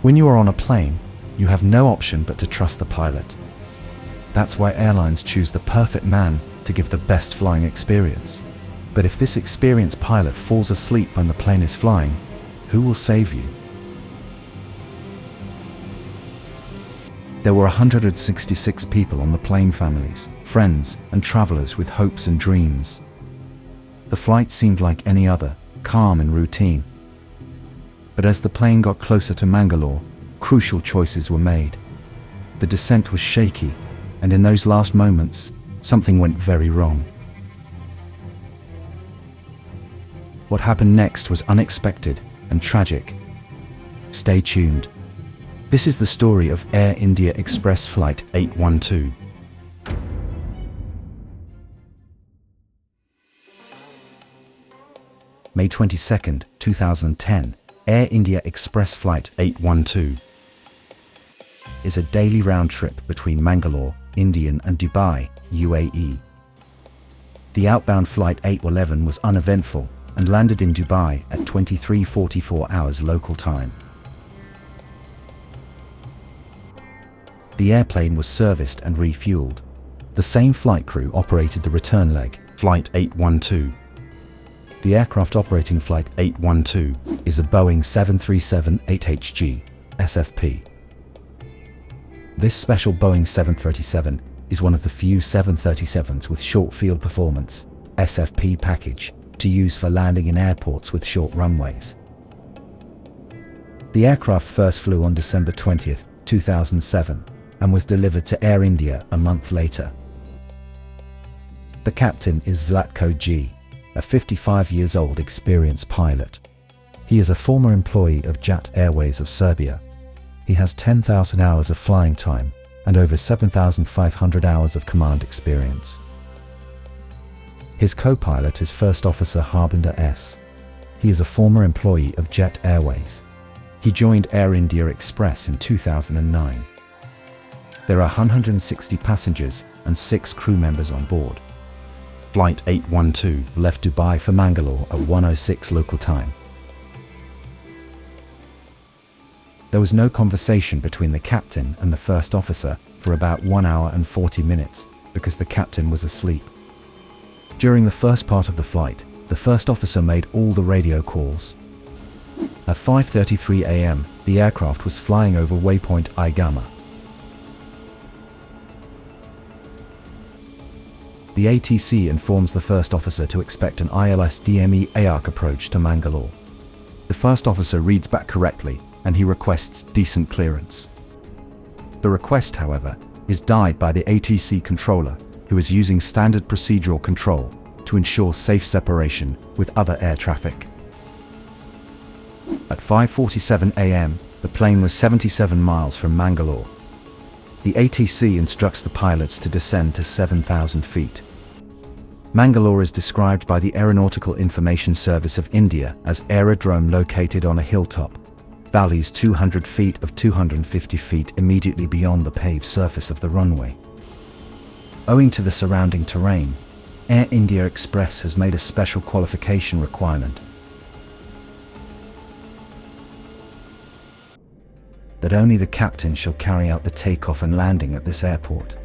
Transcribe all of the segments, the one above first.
When you are on a plane, you have no option but to trust the pilot. That's why airlines choose the perfect man to give the best flying experience. But if this experienced pilot falls asleep when the plane is flying, who will save you? There were 166 people on the plane, families, friends, and travelers with hopes and dreams. The flight seemed like any other, calm and routine. But as the plane got closer to Mangalore, crucial choices were made. The descent was shaky, and in those last moments, something went very wrong. What happened next was unexpected and tragic. Stay tuned. This is the story of Air India Express Flight 812. May 22, 2010, Air India Express Flight 812 is a daily round trip between Mangalore, India and Dubai, UAE. The outbound flight 811 was uneventful and landed in Dubai at 23:44 hours local time. The airplane was serviced and refueled. The same flight crew operated the return leg, Flight 812. The aircraft operating Flight 812 is a Boeing 737-8HG SFP. This special Boeing 737 is one of the few 737s with short field performance SFP package to use for landing in airports with short runways. The aircraft first flew on December 20, 2007 and was delivered to Air India a month later. The captain is Zlatko G, a 55 years old experienced pilot. He is a former employee of JAT Airways of Serbia. He has 10,000 hours of flying time and over 7,500 hours of command experience. His co-pilot is First Officer Harbinder S. He is a former employee of JET Airways. He joined Air India Express in 2009. There are 160 passengers and 6 crew members on board. Flight 812 left Dubai for Mangalore at 1:06 local time. There was no conversation between the captain and the first officer for about 1 hour and 40 minutes because the captain was asleep. During the first part of the flight, the first officer made all the radio calls. At 5:33 a.m., the aircraft was flying over waypoint Igama. The ATC informs the first officer to expect an ILS DME ARC approach to Mangalore. The first officer reads back correctly and he requests decent clearance. The request, however, is denied by the ATC controller, who is using standard procedural control to ensure safe separation with other air traffic. At 5:47 a.m., the plane was 77 miles from Mangalore. The ATC instructs the pilots to descend to 7,000 feet. Mangalore is described by the Aeronautical Information Service of India as aerodrome located on a hilltop, valleys 200 feet of 250 feet immediately beyond the paved surface of the runway. Owing to the surrounding terrain, Air India Express has made a special qualification requirement that only the captain shall carry out the takeoff and landing at this airport.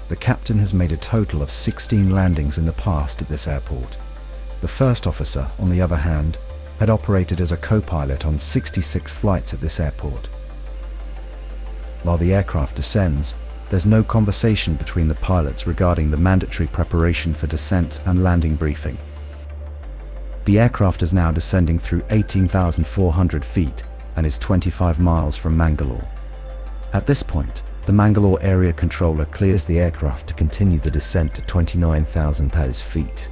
The captain has made a total of 16 landings in the past at this airport. The first officer, on the other hand, had operated as a co-pilot on 66 flights at this airport. While the aircraft descends, there's no conversation between the pilots regarding the mandatory preparation for descent and landing briefing. The aircraft is now descending through 18,400 feet and is 25 miles from Mangalore. At this point, the Mangalore area controller clears the aircraft to continue the descent to 29,000 feet.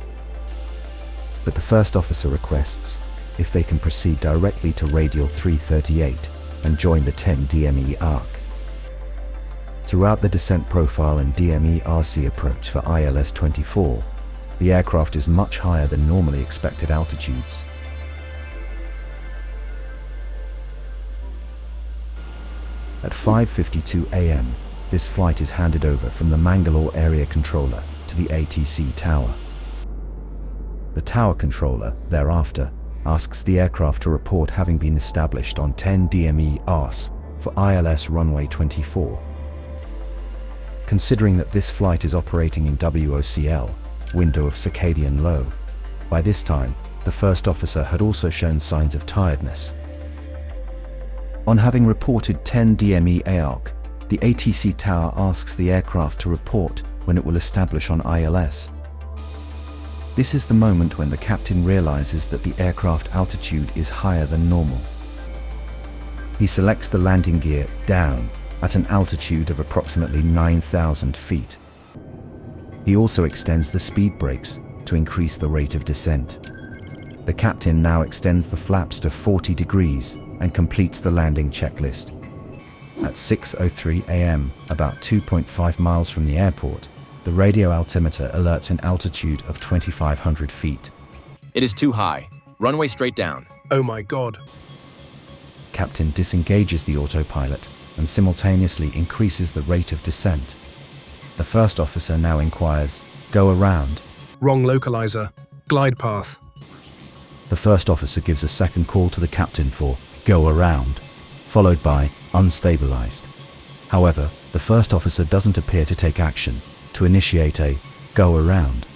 But the first officer requests if they can proceed directly to radial 338 and join the 10 DME arc. Throughout the descent profile and DME RC approach for ILS 24, the aircraft is much higher than normally expected altitudes. At 5:52 a.m., this flight is handed over from the Mangalore area controller to the ATC tower. The tower controller, thereafter, asks the aircraft to report having been established on 10 DME ARS for ILS runway 24. Considering that this flight is operating in WOCL, window of circadian low, by this time, the first officer had also shown signs of tiredness. On having reported 10 DME ARC, the ATC tower asks the aircraft to report when it will establish on ILS. This is the moment when the captain realizes that the aircraft altitude is higher than normal. He selects the landing gear down at an altitude of approximately 9,000 feet. He also extends the speed brakes to increase the rate of descent. The captain now extends the flaps to 40 degrees and completes the landing checklist. At 6:03 a.m., about 2.5 miles from the airport, the radio altimeter alerts an altitude of 2,500 feet. It is too high. Runway straight down. Oh my God. Captain disengages the autopilot and simultaneously increases the rate of descent. The first officer now inquires, "Go around." Wrong localizer. Glide path. The first officer gives a second call to the captain for "Go around," followed by "unstabilized." However, the first officer doesn't appear to take action to initiate a "go around."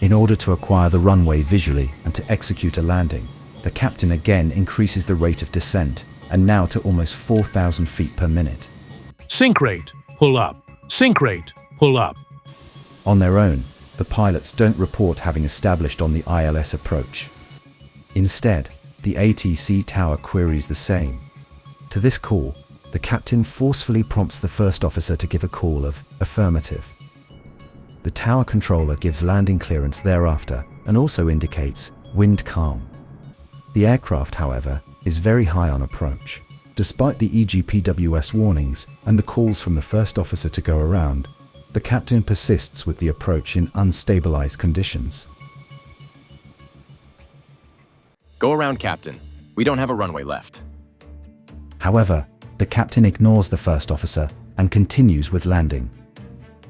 In order to acquire the runway visually and to execute a landing, the captain again increases the rate of descent, and now to almost 4,000 feet per minute. Sink rate. Pull up. Sink rate. Pull up. On their own, the pilots don't report having established on the ILS approach. Instead, the ATC tower queries the same. To this call, the captain forcefully prompts the first officer to give a call of affirmative. The tower controller gives landing clearance thereafter and also indicates wind calm. The aircraft, however, is very high on approach. Despite the EGPWS warnings and the calls from the first officer to go around, the captain persists with the approach in unstabilized conditions. Go around, Captain. We don't have a runway left. However, the captain ignores the first officer and continues with landing.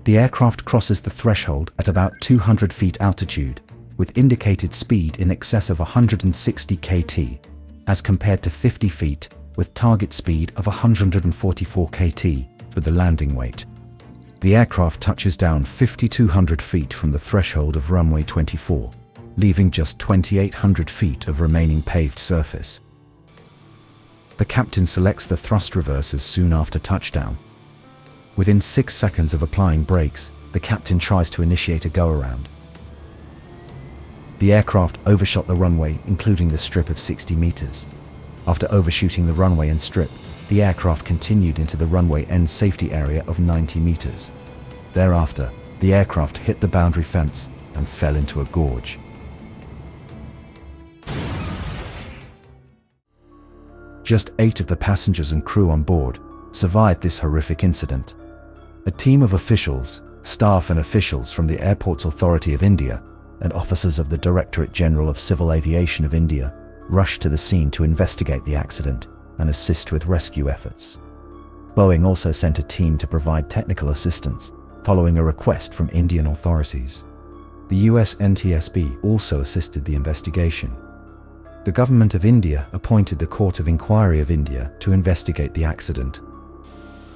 The aircraft crosses the threshold at about 200 feet altitude, with indicated speed in excess of 160 kT, as compared to 50 feet with target speed of 144 kT for the landing weight. The aircraft touches down 5,200 feet from the threshold of runway 24, leaving just 2,800 feet of remaining paved surface. The captain selects the thrust reversers soon after touchdown. Within 6 seconds of applying brakes, the captain tries to initiate a go-around. The aircraft overshot the runway, including the strip of 60 meters. After overshooting the runway and strip, the aircraft continued into the runway end safety area of 90 meters. Thereafter, the aircraft hit the boundary fence and fell into a gorge. Just 8 of the passengers and crew on board survived this horrific incident. A team of officials, staff and officials from the Airports Authority of India and officers of the Directorate General of Civil Aviation of India rushed to the scene to investigate the accident and assist with rescue efforts. Boeing also sent a team to provide technical assistance following a request from Indian authorities. The US NTSB also assisted the investigation. The Government of India appointed the Court of Inquiry of India to investigate the accident.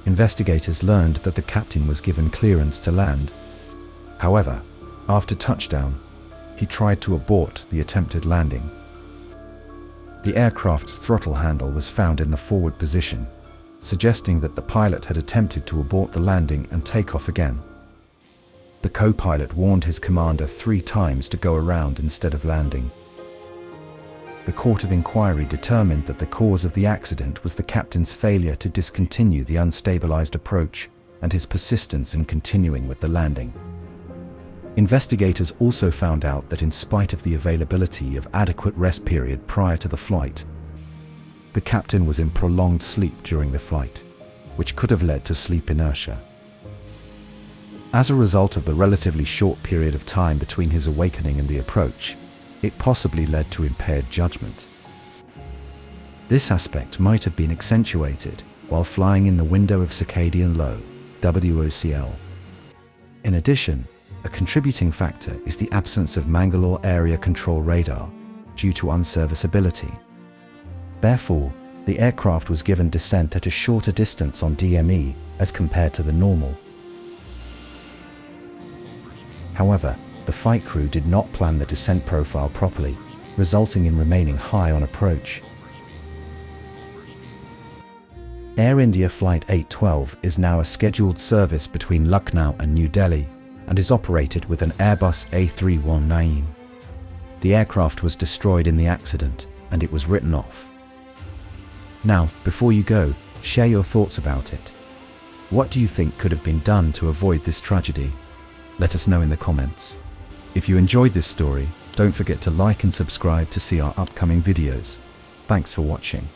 Investigators learned that the captain was given clearance to land. However, after touchdown, he tried to abort the attempted landing. The aircraft's throttle handle was found in the forward position, suggesting that the pilot had attempted to abort the landing and take off again. The co-pilot warned his commander 3 times to go around instead of landing. The Court of Inquiry determined that the cause of the accident was the captain's failure to discontinue the unstabilized approach and his persistence in continuing with the landing. Investigators also found out that in spite of the availability of adequate rest period prior to the flight, the captain was in prolonged sleep during the flight, which could have led to sleep inertia. As a result of the relatively short period of time between his awakening and the approach, it possibly led to impaired judgment. This aspect might have been accentuated while flying in the window of circadian low, WOCL. In addition, a contributing factor is the absence of Mangalore Area Control Radar, due to unserviceability. Therefore, the aircraft was given descent at a shorter distance on DME as compared to the normal. However, the flight crew did not plan the descent profile properly, resulting in remaining high on approach. Air India Flight 812 is now a scheduled service between Lucknow and New Delhi and is operated with an Airbus A319. The aircraft was destroyed in the accident and it was written off. Now, before you go, share your thoughts about it. What do you think could have been done to avoid this tragedy? Let us know in the comments. If you enjoyed this story, don't forget to like and subscribe to see our upcoming videos. Thanks for watching.